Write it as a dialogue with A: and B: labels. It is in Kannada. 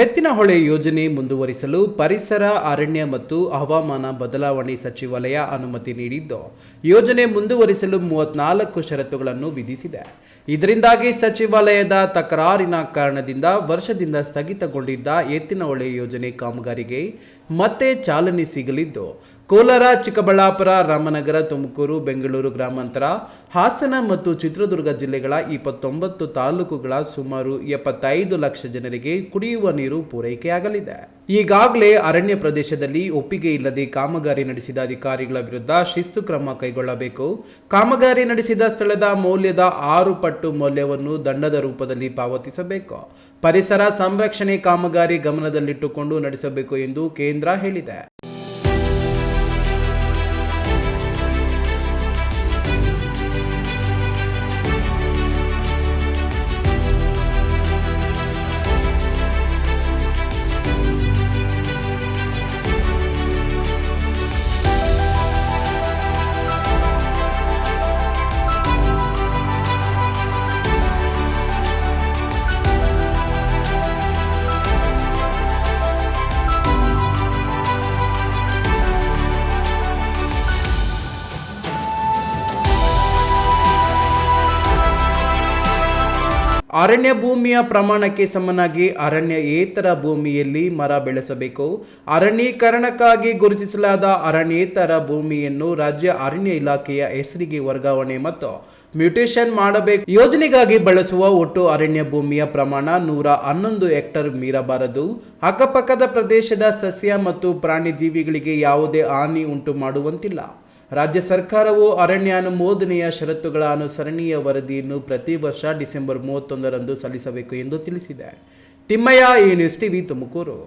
A: ಎತ್ತಿನಹೊಳೆ ಯೋಜನೆ ಮುಂದುವರಿಸಲು ಪರಿಸರ ಅರಣ್ಯ ಮತ್ತು ಹವಾಮಾನ ಬದಲಾವಣೆ ಸಚಿವಾಲಯ ಅನುಮತಿ ನೀಡಿದ್ದು, ಯೋಜನೆ ಮುಂದುವರಿಸಲು 34 ಷರತ್ತುಗಳನ್ನು ವಿಧಿಸಿದೆ. ಇದರಿಂದಾಗಿ ಸಚಿವಾಲಯದ ತಕರಾರಿನ ಕಾರಣದಿಂದ ವರ್ಷದಿಂದ ಸ್ಥಗಿತಗೊಂಡಿದ್ದ ಎತ್ತಿನಹೊಳೆ ಯೋಜನೆ ಕಾಮಗಾರಿಗೆ ಮತ್ತೆ ಚಾಲನೆ ಸಿಗಲಿದ್ದು, ಕೋಲಾರ, ಚಿಕ್ಕಬಳ್ಳಾಪುರ, ರಾಮನಗರ, ತುಮಕೂರು, ಬೆಂಗಳೂರು ಗ್ರಾಮಾಂತರ, ಹಾಸನ ಮತ್ತು ಚಿತ್ರದುರ್ಗ ಜಿಲ್ಲೆಗಳ 29 ತಾಲೂಕುಗಳ ಸುಮಾರು 75 ಲಕ್ಷ ಜನರಿಗೆ ಕುಡಿಯುವ ನೀರು ಪೂರೈಕೆಯಾಗಲಿದೆ. ಈಗಾಗಲೇ ಅರಣ್ಯ ಪ್ರದೇಶದಲ್ಲಿ ಒಪ್ಪಿಗೆ ಇಲ್ಲದೆ ಕಾಮಗಾರಿ ನಡೆಸಿದ ಅಧಿಕಾರಿಗಳ ವಿರುದ್ಧ ಶಿಸ್ತು ಕ್ರಮ ಕೈಗೊಳ್ಳಬೇಕು. ಕಾಮಗಾರಿ ನಡೆಸಿದ ಸ್ಥಳದ ಮೌಲ್ಯದ 6 ಪಟ್ಟು ಮೌಲ್ಯವನ್ನು ದಂಡದ ರೂಪದಲ್ಲಿ ಪಾವತಿಸಬೇಕು. ಪರಿಸರ ಸಂರಕ್ಷಣೆ ಕಾಮಗಾರಿ ಗಮನದಲ್ಲಿಟ್ಟುಕೊಂಡು ನಡೆಸಬೇಕು ಎಂದು ಕೇಂದ್ರ ಹೇಳಿದೆ. ಅರಣ್ಯ ಭೂಮಿಯ ಪ್ರಮಾಣಕ್ಕೆ ಸಮನಾಗಿ ಅರಣ್ಯೇತರ ಭೂಮಿಯಲ್ಲಿ ಮರ ಬೆಳೆಸಬೇಕು. ಅರಣ್ಯೀಕರಣಕ್ಕಾಗಿ ಗುರುತಿಸಲಾದ ಅರಣ್ಯೇತರ ಭೂಮಿಯನ್ನು ರಾಜ್ಯ ಅರಣ್ಯ ಇಲಾಖೆಯ ಹೆಸರಿಗೆ ವರ್ಗಾವಣೆ ಮತ್ತು ಮ್ಯೂಟೇಷನ್ ಮಾಡಬೇಕು. ಯೋಜನೆಗಾಗಿ ಬಳಸುವ ಒಟ್ಟು ಅರಣ್ಯ ಭೂಮಿಯ ಪ್ರಮಾಣ 111 ಹೆಕ್ಟೇರ್ ಮೀರಬಾರದು. ಅಕ್ಕಪಕ್ಕದ ಪ್ರದೇಶದ ಸಸ್ಯ ಮತ್ತು ಪ್ರಾಣಿ ಜೀವಿಗಳಿಗೆ ಯಾವುದೇ ಹಾನಿ ಉಂಟು ಮಾಡುವಂತಿಲ್ಲ. ರಾಜ್ಯ ಸರ್ಕಾರವು ಅರಣ್ಯ ಅನುಮೋದನೆಯ ಷರತ್ತುಗಳ ಅನುಸರಣೆಯ ವರದಿಯನ್ನು ಪ್ರತಿ ವರ್ಷ ಡಿಸೆಂಬರ್ 31ರಂದು ಸಲ್ಲಿಸಬೇಕು ಎಂದು ತಿಳಿಸಿದೆ. ತಿಮ್ಮಯ್ಯ, ಈ ನ್ಯೂಸ್ ಟಿವಿ, ತುಮಕೂರು.